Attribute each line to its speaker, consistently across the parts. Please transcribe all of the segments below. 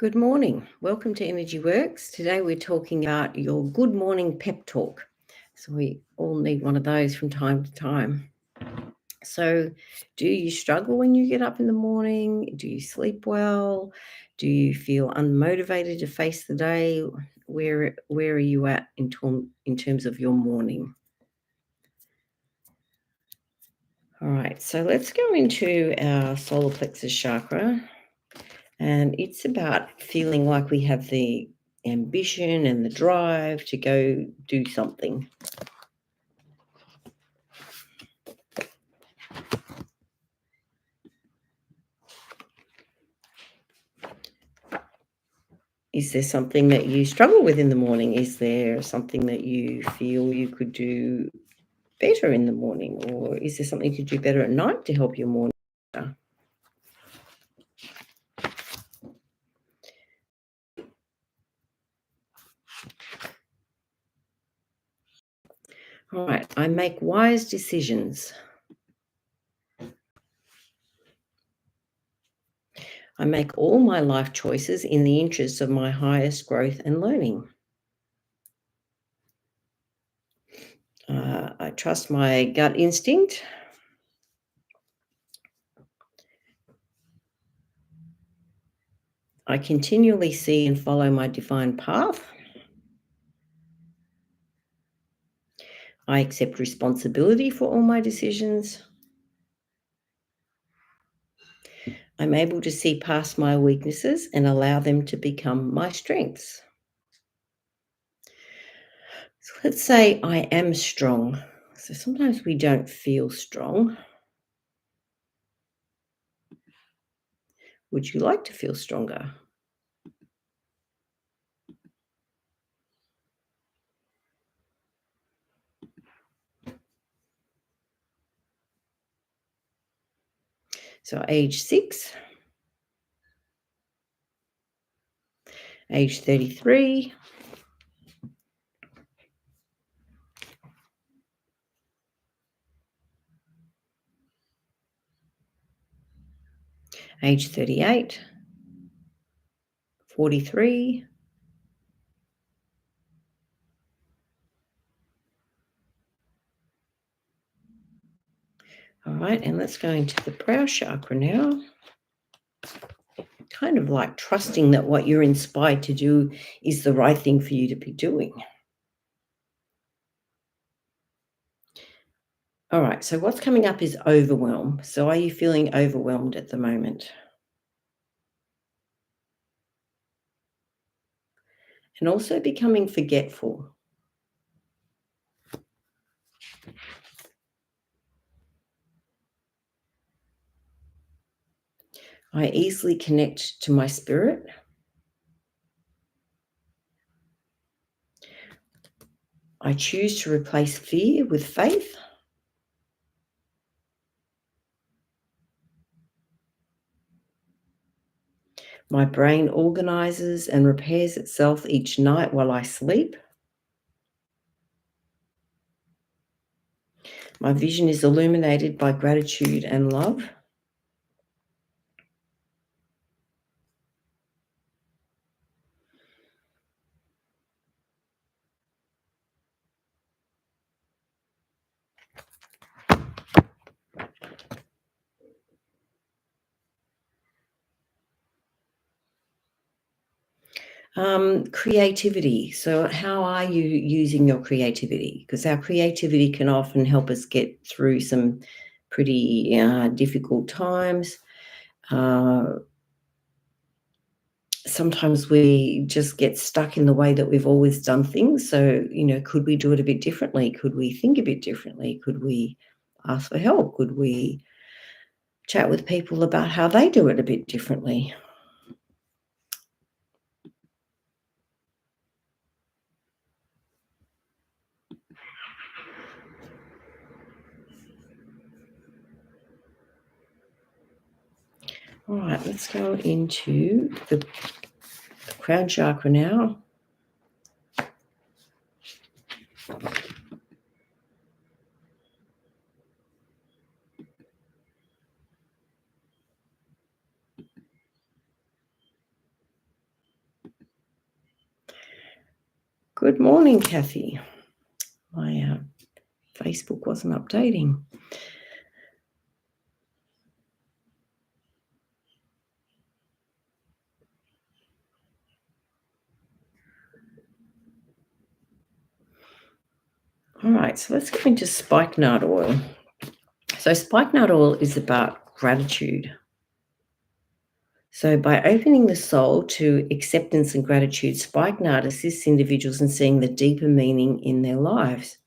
Speaker 1: Good morning. Welcome to Energy Works. Today we're talking about your good morning pep talk. So we all need one of those from time to time. So do you struggle when you get up in the morning? Do you sleep well? Do you feel unmotivated to face the day? Where are you at in terms of your morning? All right, so let's go into our solar plexus chakra. And it's about feeling like we have the ambition and the drive to go do something. Is there something that you struggle with in the morning? Is there something that you feel you could do better in the morning? Or is there something you could do better at night to help your morning? All right, I make wise decisions. I make all my life choices in the interests of my highest growth and learning. I trust my gut instinct. I continually see and follow my divine path. I accept responsibility for all my decisions. I'm able to see past my weaknesses and allow them to become my strengths. So let's say I am strong. So sometimes we don't feel strong. Would you like to feel stronger? So age 6, age 33, age 38, 43. All right, and let's go into the brow chakra now. Kind of like trusting that what you're inspired to do is the right thing for you to be doing. All right, so what's coming up is overwhelm. So are you feeling overwhelmed at the moment? And also becoming forgetful. I easily connect to my spirit. I choose to replace fear with faith. My brain organizes and repairs itself each night while I sleep. My vision is illuminated by gratitude and love. Creativity. So how are you using your creativity? Because our creativity can often help us get through some pretty difficult times. Sometimes we just get stuck in the way that we've always done things. So, could we do it a bit differently? Could we think a bit differently? Could we ask for help? Could we chat with people about how they do it a bit differently? All right, let's go into the crown chakra now. Good morning, Kathy. My Facebook wasn't updating. All right, so let's go into spikenard oil. So spikenard oil is about gratitude. So by opening the soul to acceptance and gratitude, spikenard assists individuals in seeing the deeper meaning in their lives.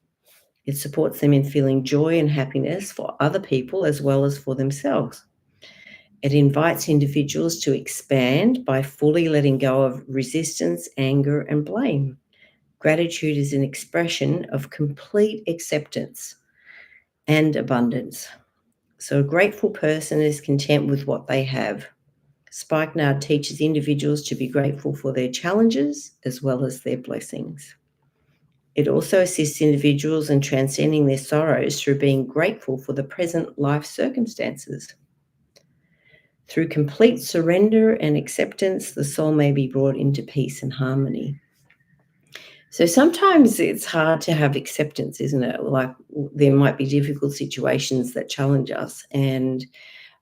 Speaker 1: It supports them in feeling joy and happiness for other people as well as for themselves. It invites individuals to expand by fully letting go of resistance, anger, and blame. Gratitude is an expression of complete acceptance and abundance. So a grateful person is content with what they have. Spikenard teaches individuals to be grateful for their challenges as well as their blessings. It also assists individuals in transcending their sorrows through being grateful for the present life circumstances. Through complete surrender and acceptance, the soul may be brought into peace and harmony. So sometimes it's hard to have acceptance, isn't it? Like there might be difficult situations that challenge us and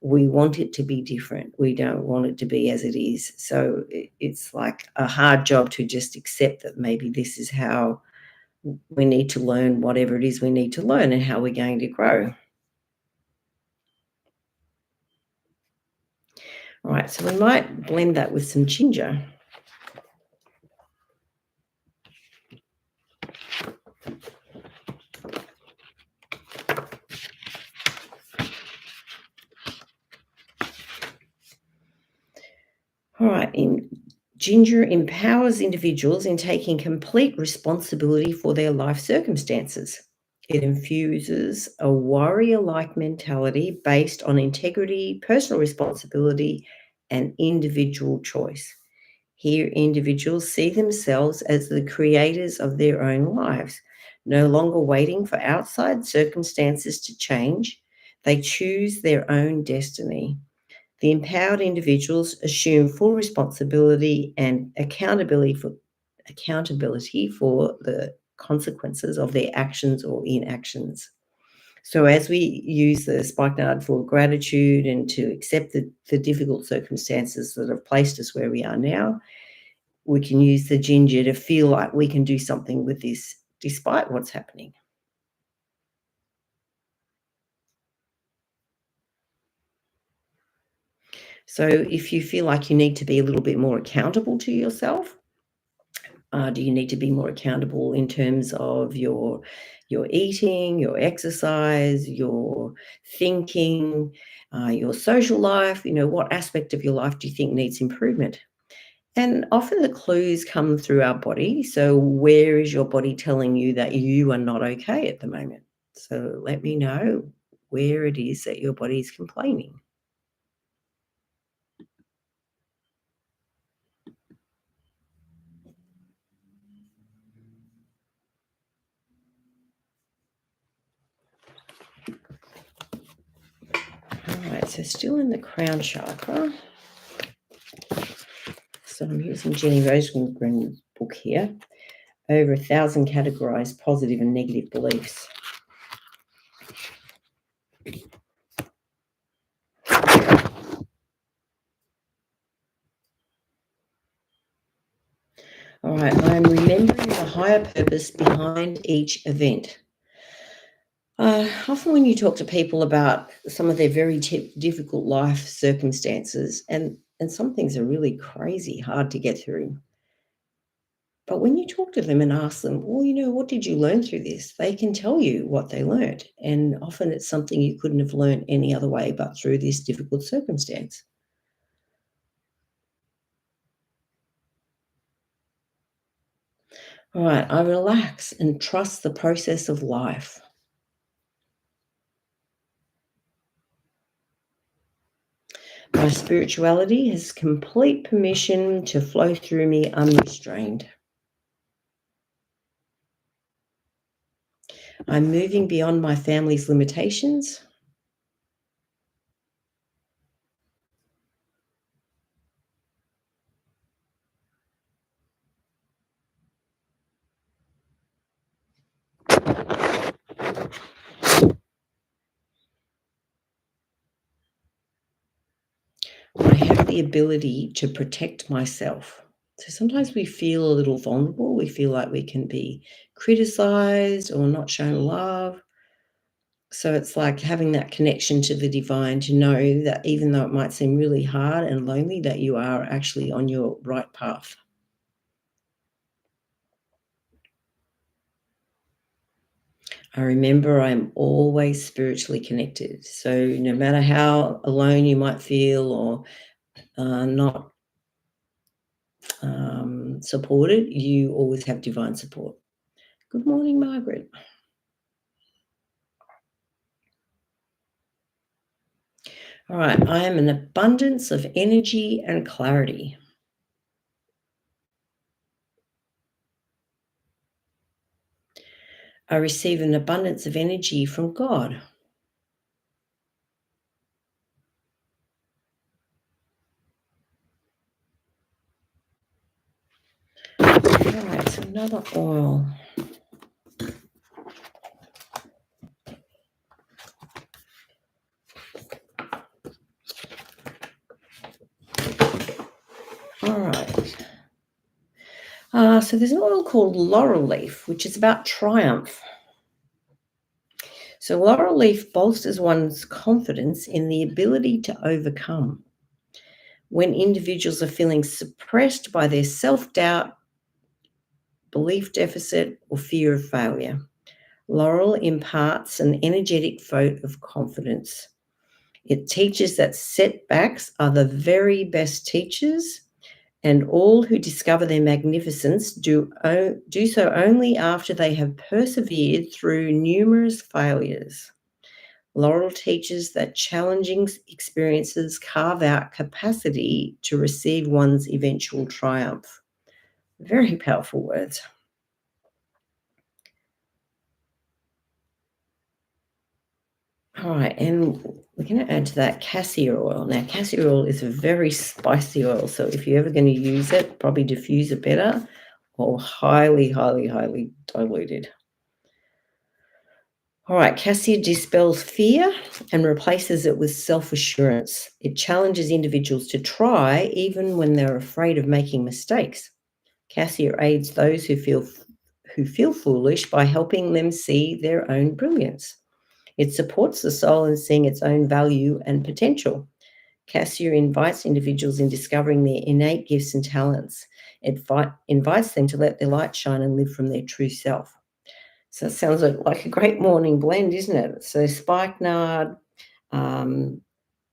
Speaker 1: we want it to be different. We don't want it to be as it is. So it's like a hard job to just accept that maybe this is how we need to learn whatever it is we need to learn and how we're going to grow. All right, so we might blend that with some ginger. All right, ginger empowers individuals in taking complete responsibility for their life circumstances. It infuses a warrior-like mentality based on integrity, personal responsibility, and individual choice. Here, individuals see themselves as the creators of their own lives, no longer waiting for outside circumstances to change. They choose their own destiny. The empowered individuals assume full responsibility and accountability for the consequences of their actions or inactions. So as we use the spikenard for gratitude and to accept the difficult circumstances that have placed us where we are now, we can use the ginger to feel like we can do something with this despite what's happening. So if you feel like you need to be a little bit more accountable to yourself, do you need to be more accountable in terms of your eating, your exercise, your thinking, your social life? What aspect of your life do you think needs improvement? And often the clues come through our body. So where is your body telling you that you are not okay at the moment? So let me know where it is that your body is complaining. All right, so still in the crown chakra. So I'm using Jenny Rosengren's book here. Over 1,000 categorized positive and negative beliefs. All right, I'm remembering the higher purpose behind each event. Often when you talk to people about some of their very difficult life circumstances, and some things are really crazy, hard to get through. But when you talk to them and ask them, well, what did you learn through this? They can tell you what they learned. And often it's something you couldn't have learned any other way but through this difficult circumstance. All right, I relax and trust the process of life. My spirituality has complete permission to flow through me unrestrained. I'm moving beyond my family's limitations. the ability to protect myself. So sometimes we feel a little vulnerable. We feel like we can be criticized or not shown love. So it's like having that connection to the divine to know that even though it might seem really hard and lonely, that you are actually on your right path. I remember I'm always spiritually connected. So no matter how alone you might feel or not supported, you always have divine support. Good morning, Margaret. All right, I am an abundance of energy and clarity. I receive an abundance of energy from God. All right, so another oil. All right. So there's an oil called laurel leaf, which is about triumph. So laurel leaf bolsters one's confidence in the ability to overcome. When individuals are feeling suppressed by their self-doubt, belief deficit, or fear of failure, laurel imparts an energetic vote of confidence. It teaches that setbacks are the very best teachers, and all who discover their magnificence do so only after they have persevered through numerous failures. Laurel teaches that challenging experiences carve out capacity to receive one's eventual triumph. Very powerful words. All right, and we're going to add to that cassia oil. Now, cassia oil is a very spicy oil, so if you're ever going to use it, probably diffuse it better or highly, highly, highly diluted. All right, cassia dispels fear and replaces it with self-assurance. It challenges individuals to try even when they're afraid of making mistakes. Cassia aids those who feel foolish by helping them see their own brilliance. It supports the soul in seeing its own value and potential. Cassia invites individuals in discovering their innate gifts and talents. It invites them to let their light shine and live from their true self. So it sounds like a great morning blend, isn't it? So spikenard,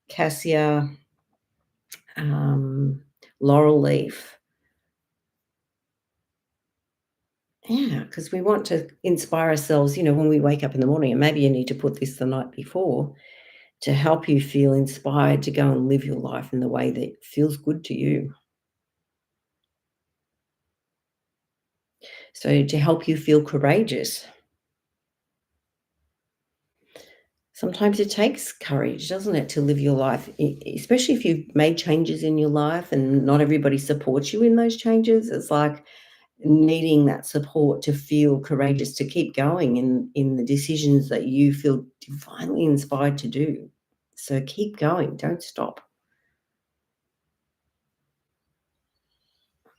Speaker 1: cassia, laurel leaf. Yeah, because we want to inspire ourselves, when we wake up in the morning, and maybe you need to put this the night before to help you feel inspired to go and live your life in the way that feels good to you. So to help you feel courageous. Sometimes it takes courage, doesn't it, to live your life, especially if you've made changes in your life and not everybody supports you in those changes. It's like needing that support to feel courageous, to keep going in the decisions that you feel divinely inspired to do. So keep going, don't stop.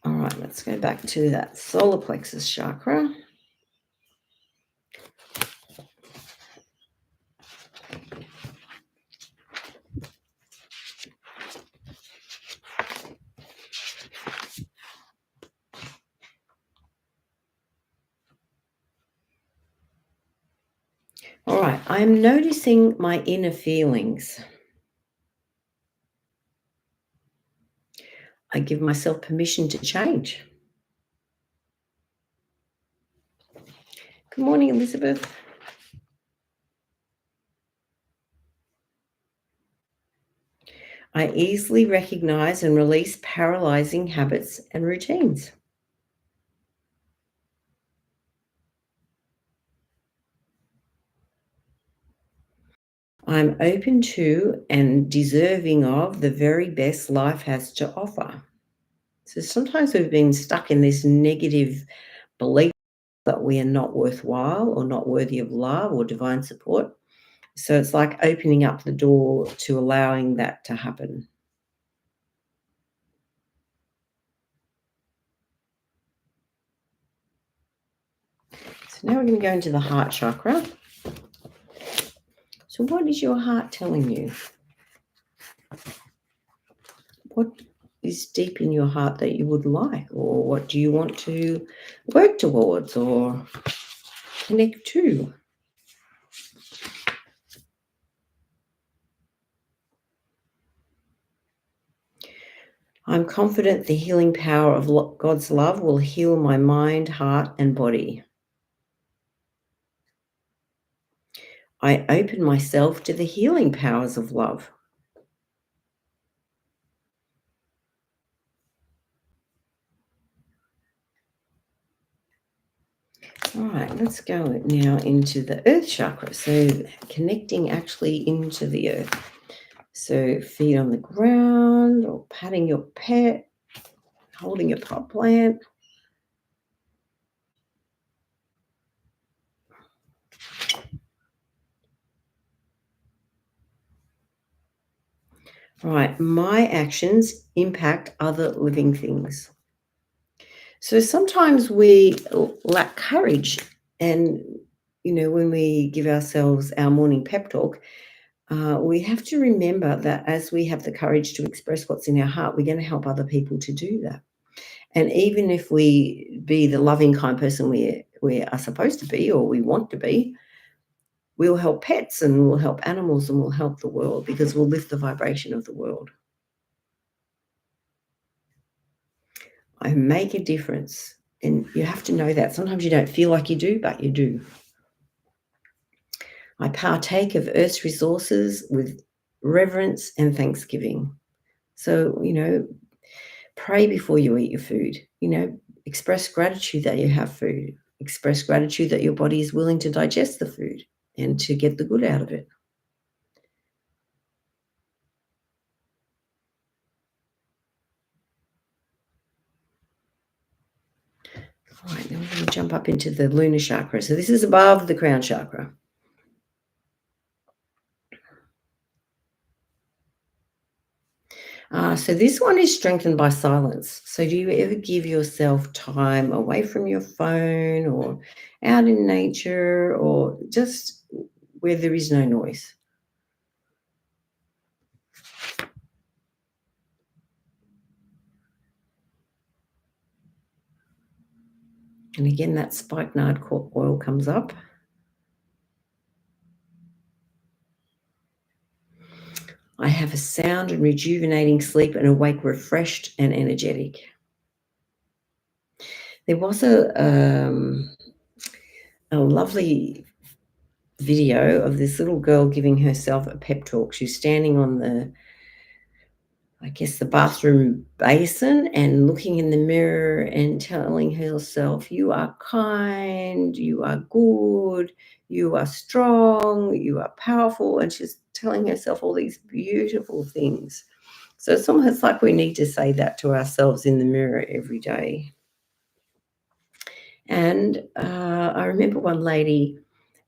Speaker 1: All right, let's go back to that solar plexus chakra. All right, I'm noticing my inner feelings. I give myself permission to change. Good morning, Elizabeth. I easily recognize and release paralyzing habits and routines. I'm open to and deserving of the very best life has to offer. So sometimes we've been stuck in this negative belief that we are not worthwhile or not worthy of love or divine support. So it's like opening up the door to allowing that to happen. So now we're going to go into the heart chakra. So what is your heart telling you? What is deep in your heart that you would like, or what do you want to work towards or connect to? I'm confident the healing power of God's love will heal my mind, heart, and body. I open myself to the healing powers of love. All right, let's go now into the earth chakra. So connecting actually into the earth. So feet on the ground or patting your pet, holding your pot plant. All right, my actions impact other living things. So sometimes we lack courage. And, when we give ourselves our morning pep talk, we have to remember that as we have the courage to express what's in our heart, we're going to help other people to do that. And even if we be the loving, kind person we are supposed to be or we want to be, we'll help pets and we'll help animals and we'll help the world because we'll lift the vibration of the world. I make a difference. And you have to know that. Sometimes you don't feel like you do, but you do. I partake of Earth's resources with reverence and thanksgiving. So, pray before you eat your food. Express gratitude that you have food. Express gratitude that your body is willing to digest the food and to get the good out of it. All right, now we're going to jump up into the lunar chakra. So this is above the crown chakra. So this one is strengthened by silence. So do you ever give yourself time away from your phone or out in nature or just where there is no noise? And again, that spikenard oil comes up. I have a sound and rejuvenating sleep and awake refreshed and energetic. There was a lovely video of this little girl giving herself a pep talk. She's standing on the bathroom basin and looking in the mirror and telling herself, you are kind, you are good, you are strong, you are powerful. And she's telling herself all these beautiful things. So it's almost like we need to say that to ourselves in the mirror every day. And I remember one lady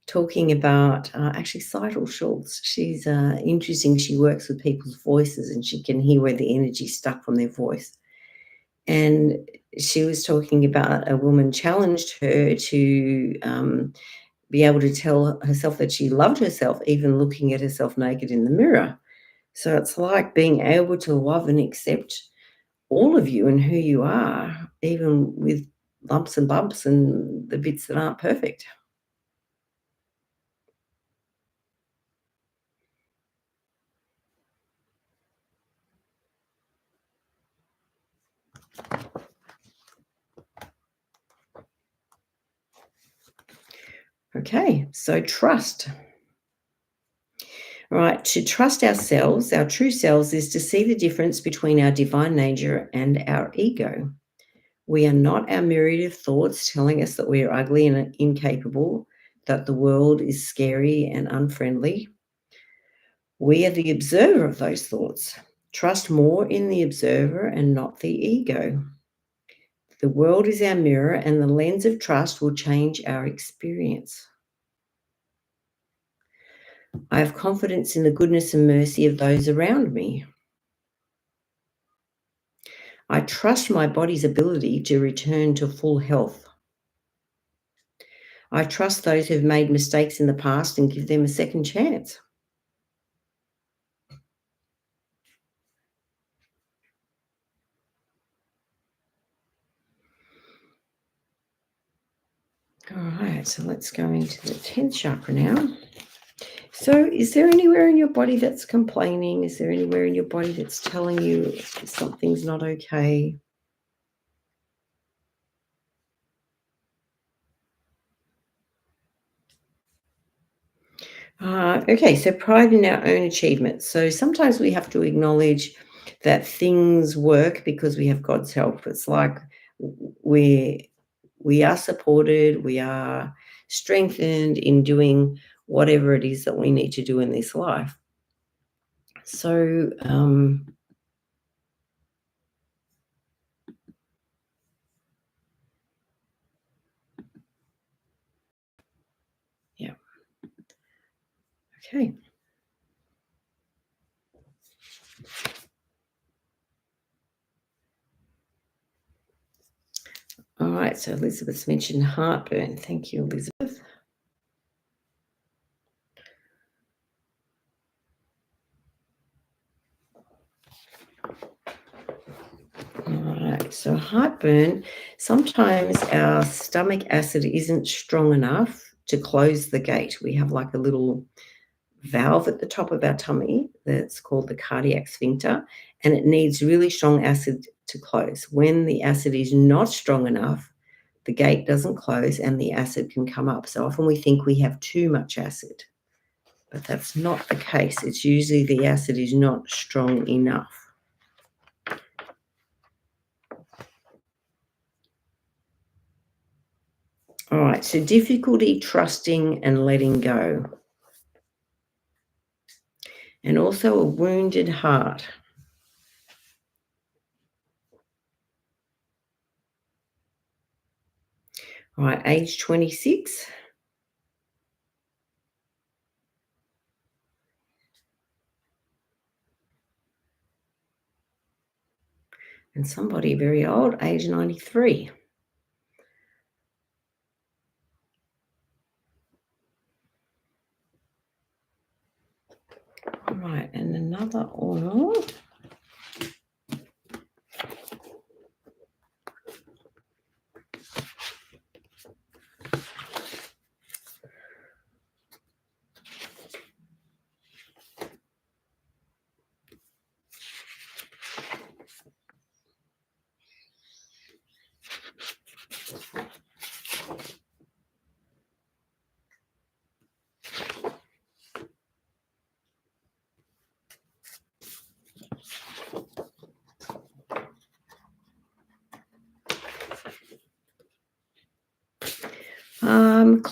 Speaker 1: talking about actually Seidel Schultz. She's interesting. She works with people's voices and she can hear where the energy stuck from their voice. And she was talking about a woman challenged her to be able to tell herself that she loved herself, even looking at herself naked in the mirror. So it's like being able to love and accept all of you and who you are, even with lumps and bumps and the bits that aren't perfect. Okay, so trust. All right, to trust ourselves, our true selves, is to see the difference between our divine nature and our ego. We are not our myriad of thoughts telling us that we are ugly and incapable, that the world is scary and unfriendly. We are the observer of those thoughts. Trust more in the observer and not the ego. The world is our mirror, and the lens of trust will change our experience. I have confidence in the goodness and mercy of those around me. I trust my body's ability to return to full health. I trust those who've made mistakes in the past and give them a second chance. All right, so let's go into the 10th chakra now. So, is there anywhere in your body that's complaining? Is there anywhere in your body that's telling you something's not okay? Okay, so pride in our own achievements. So sometimes we have to acknowledge that things work because we have God's help. It's like we we are supported, we are strengthened in doing whatever it is that we need to do in this life. So yeah, okay. All right, so Elizabeth's mentioned heartburn. Thank you, Elizabeth. All right, so heartburn, sometimes our stomach acid isn't strong enough to close the gate. We have like a little valve at the top of our tummy that's called the cardiac sphincter, and it needs really strong acid to close. When the acid is not strong enough, the gate doesn't close and the acid can come up. So often we think we have too much acid, but that's not the case. It's usually the acid is not strong enough. All right, so difficulty trusting and letting go, and also a wounded heart. All right, age 26. And somebody very old, age 93. All right, and another oil.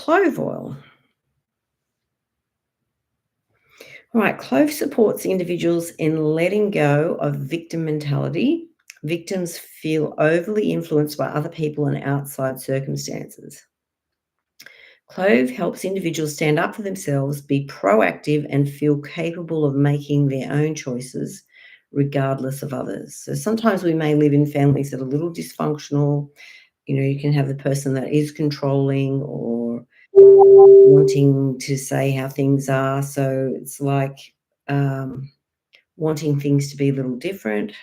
Speaker 1: Clove oil. All right, clove supports individuals in letting go of victim mentality. Victims feel overly influenced by other people and outside circumstances. Clove helps individuals stand up for themselves, be proactive, and feel capable of making their own choices regardless of others. So sometimes we may live in families that are a little dysfunctional. You know, you can have the person that is controlling or wanting to say how things are. So it's like um, wanting things to be a little different.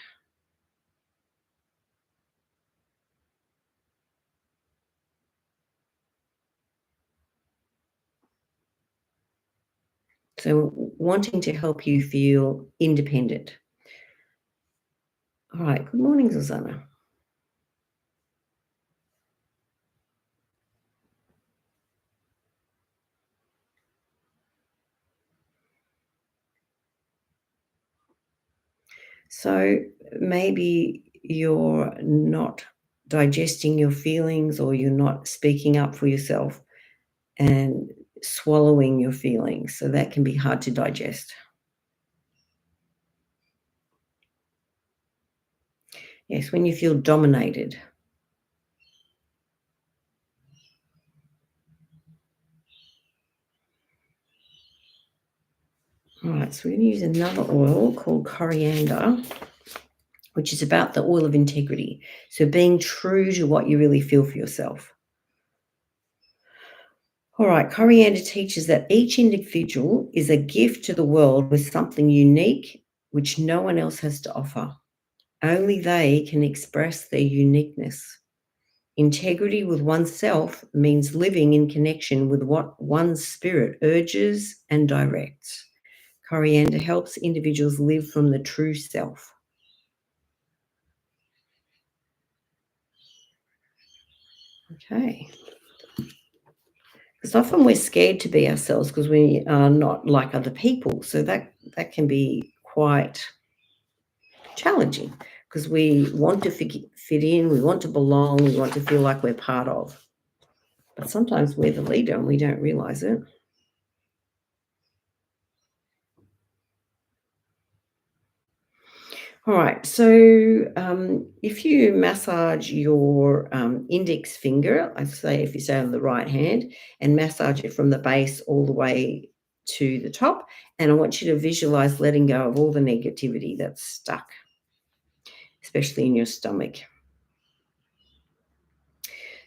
Speaker 1: So wanting to help you feel independent. All right. Good morning, Susanna. So maybe you're not digesting your feelings or you're not speaking up for yourself and swallowing your feelings. So that can be hard to digest. Yes, when you feel dominated. All right, so we're going to use another oil called coriander, which is about the oil of integrity. So being true to what you really feel for yourself. All right, coriander teaches that each individual is a gift to the world with something unique which no one else has to offer. Only they can express their uniqueness. Integrity with oneself means living in connection with what one's spirit urges and directs. Coriander helps individuals live from the true self. Okay. Because often we're scared to be ourselves because we are not like other people. So that can be quite challenging because we want to fit in, we want to belong, we want to feel like we're part of. But sometimes we're the leader and we don't realize it. All right, so if you massage your index finger, I say if you say on the right hand, and massage it from the base all the way to the top, and I want you to visualize letting go of all the negativity that's stuck, especially in your stomach.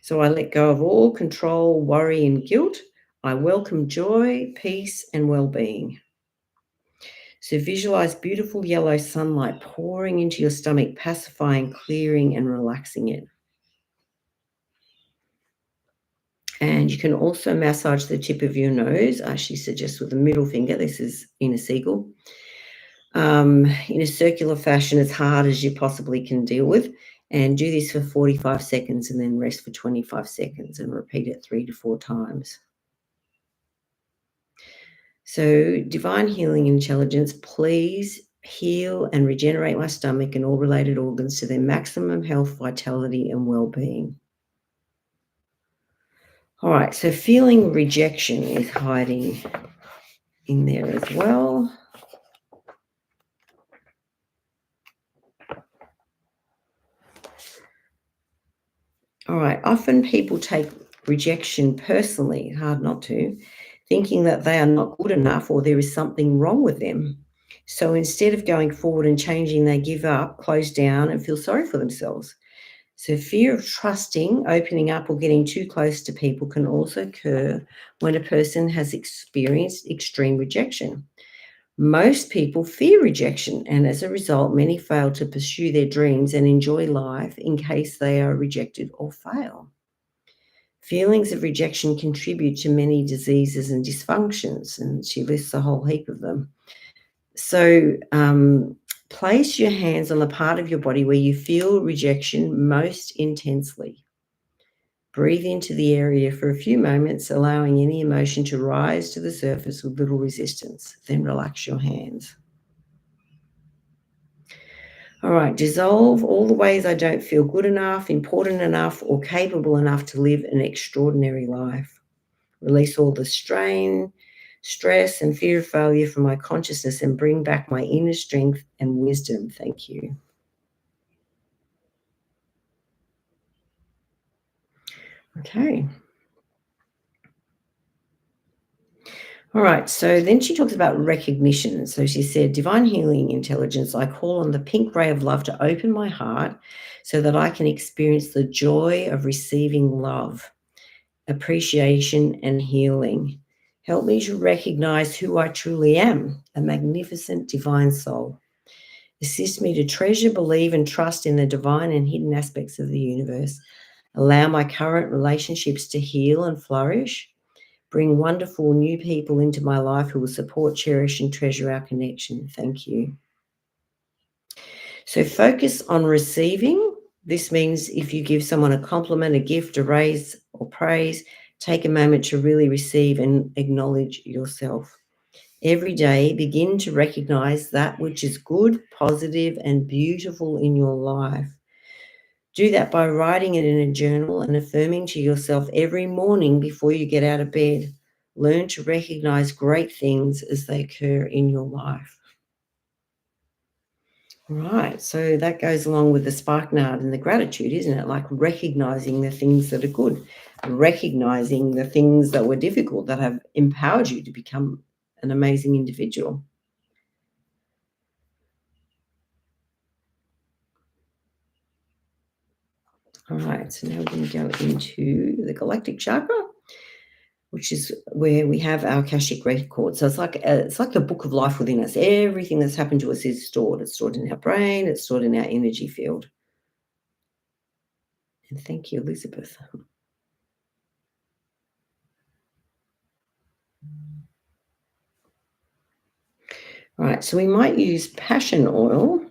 Speaker 1: So I let go of all control, worry, and guilt. I welcome joy, peace, and well-being. So visualize beautiful yellow sunlight pouring into your stomach, pacifying, clearing, and relaxing it. And you can also massage the tip of your nose. She suggests with the middle finger. This is in a seagull. In a circular fashion, as hard as you possibly can deal with. And do this for 45 seconds and then rest for 25 seconds and repeat it 3 to 4 times. So, divine healing intelligence, please heal and regenerate my stomach and all related organs to their maximum health, vitality, and well-being. All right, so feeling rejection is hiding in there as well. All right, often people take rejection personally, hard not to, thinking that they are not good enough or there is something wrong with them. So instead of going forward and changing, they give up, close down, and feel sorry for themselves. So fear of trusting, opening up, or getting too close to people can also occur when a person has experienced extreme rejection. Most people fear rejection, and as a result, many fail to pursue their dreams and enjoy life in case they are rejected or fail. Feelings of rejection contribute to many diseases and dysfunctions, and she lists a whole heap of them. So, place your hands on the part of your body where you feel rejection most intensely. Breathe into the area for a few moments, allowing any emotion to rise to the surface with little resistance. Then relax your hands. All right, dissolve all the ways I don't feel good enough, important enough, or capable enough to live an extraordinary life. Release all the strain, stress, and fear of failure from my consciousness and bring back my inner strength and wisdom. Thank you. Okay. All right. So then she talks about recognition. So she said, divine healing intelligence, I call on the pink ray of love to open my heart so that I can experience the joy of receiving love, appreciation, and healing. Help me to recognize who I truly am, a magnificent divine soul. Assist me to treasure, believe, and trust in the divine and hidden aspects of the universe. Allow my current relationships to heal and flourish. Bring wonderful new people into my life who will support, cherish, and treasure our connection. Thank you. So focus on receiving. This means if you give someone a compliment, a gift, a raise, or praise, take a moment to really receive and acknowledge yourself. Every day, begin to recognize that which is good, positive, and beautiful in your life. Do that by writing it in a journal and affirming to yourself every morning before you get out of bed. Learn to recognize great things as they occur in your life. Right, so that goes along with the sparknard and the gratitude, isn't it? Like recognizing the things that are good, recognizing the things that were difficult that have empowered you to become an amazing individual. All right, so now we're going to go into the galactic chakra. which is where we have our Akashic record. So it's like the book of life within us. Everything that's happened to us is stored. It's stored in our brain. It's stored in our energy field. And thank you, Elizabeth. Right, so we might use passion oil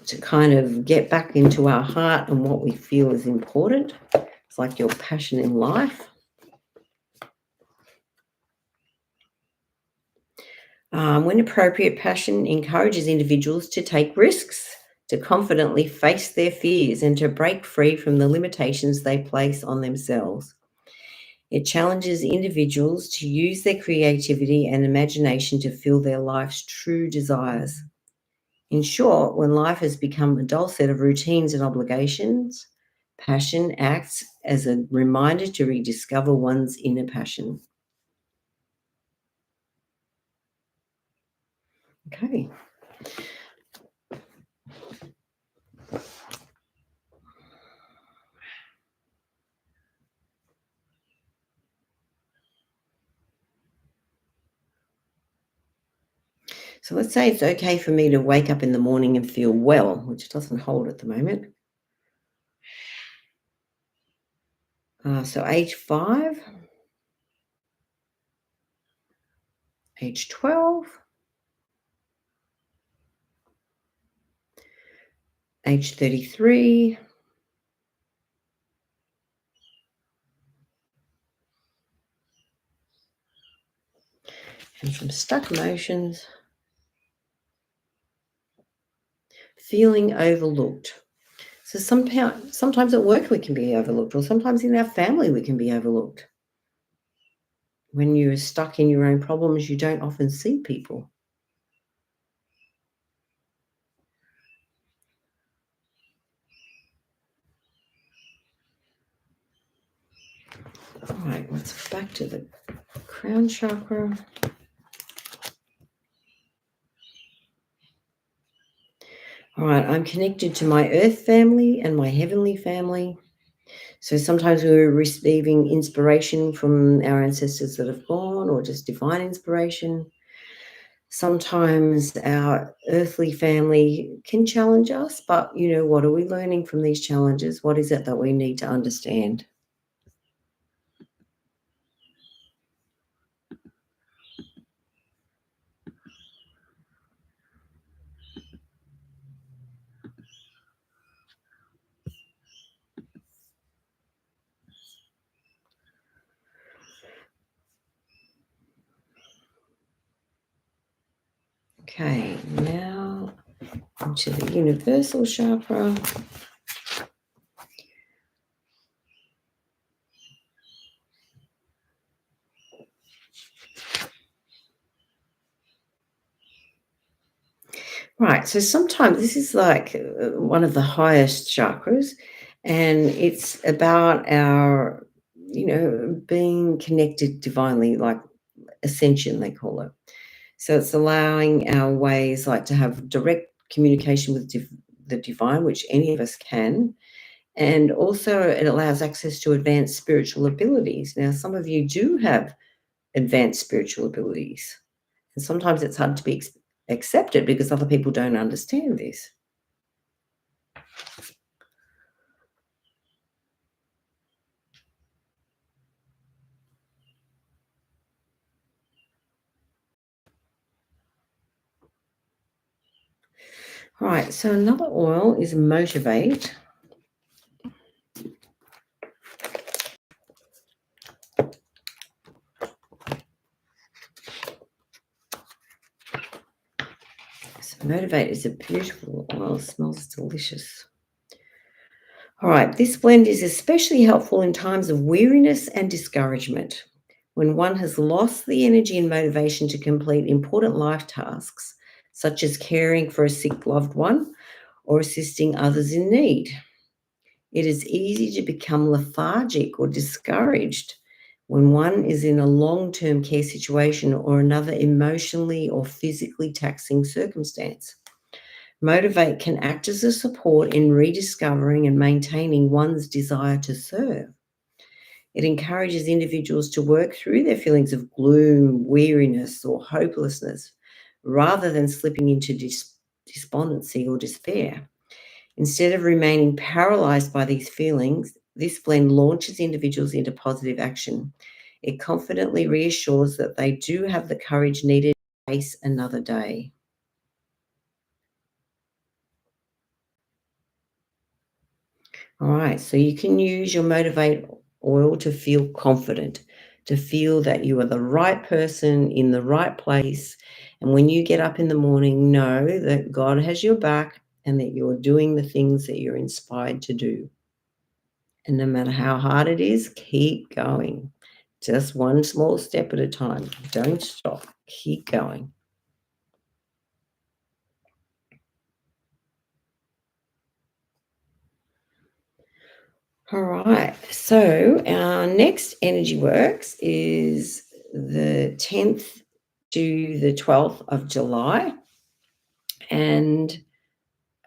Speaker 1: to kind of get back into our heart and what we feel is important. It's like your passion in life. When appropriate, passion encourages individuals to take risks, to confidently face their fears, and to break free from the limitations they place on themselves. It challenges individuals to use their creativity and imagination to fill their life's true desires. In short, when life has become a dull set of routines and obligations, passion acts as a reminder to rediscover one's inner passion. Okay. So let's say it's okay for me to wake up in the morning and feel well, which doesn't hold at the moment. So age 5, age 12, age 33, and from stuck emotions, feeling overlooked. So sometimes at work we can be overlooked, or sometimes in our family we can be overlooked. When you're stuck in your own problems, you don't often see people. All right, let's back to the crown chakra. All right, I'm connected to my earth family and my heavenly family. So sometimes we're receiving inspiration from our ancestors that have gone, or just divine inspiration. Sometimes our earthly family can challenge us, but what are we learning from these challenges? What is it that we need to understand? Okay, now into the universal chakra. Right, so sometimes this is like one of the highest chakras, and it's about our, being connected divinely, like ascension, they call it. So it's allowing our ways, like to have direct communication with the divine, which any of us can. And also, it allows access to advanced spiritual abilities. Now, some of you do have advanced spiritual abilities, and sometimes it's hard to be accepted because other people don't understand this. All right, so another oil is Motivate. So Motivate is a beautiful oil, it smells delicious. All right, this blend is especially helpful in times of weariness and discouragement, when one has lost the energy and motivation to complete important life tasks, such as caring for a sick loved one or assisting others in need. It is easy to become lethargic or discouraged when one is in a long-term care situation or another emotionally or physically taxing circumstance. Motivate can act as a support in rediscovering and maintaining one's desire to serve. It encourages individuals to work through their feelings of gloom, weariness, or hopelessness rather than slipping into despondency or despair. Instead of remaining paralyzed by these feelings, this blend launches individuals into positive action. It confidently reassures that they do have the courage needed to face another day. All right, so you can use your Motivate oil to feel confident, to feel that you are the right person in the right place. And when you get up in the morning, know that God has your back and that you're doing the things that you're inspired to do. And no matter how hard it is, keep going. Just one small step at a time. Don't stop. Keep going. All right. So our next energy works is the 10th to the 12th of July. And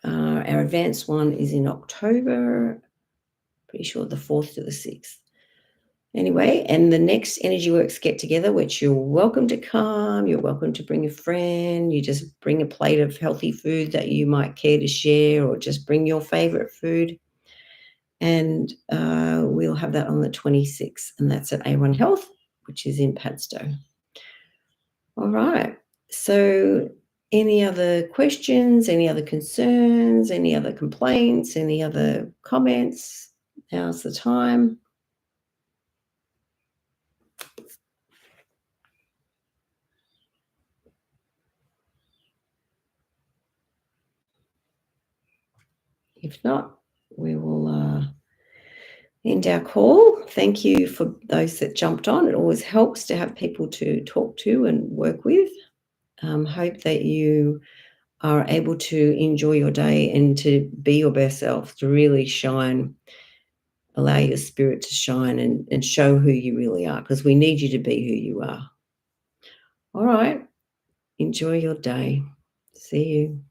Speaker 1: our advanced one is in October, pretty sure the 4th to the 6th. Anyway, and the next Energy Works get together, which you're welcome to come, you're welcome to bring a friend, you just bring a plate of healthy food that you might care to share, or just bring your favorite food. And we'll have that on the 26th, and that's at A1 Health, which is in Padstow. All right. So, any other questions, any other concerns, any other complaints, any other comments? Now's the time. If not, we will end our call. Thank you for those that jumped on. It always helps to have people to talk to and work with. Hope that you are able to enjoy your day and to be your best self, to really shine, allow your spirit to shine and show who you really are, because we need you to be who you are. All right. Enjoy your day. See you.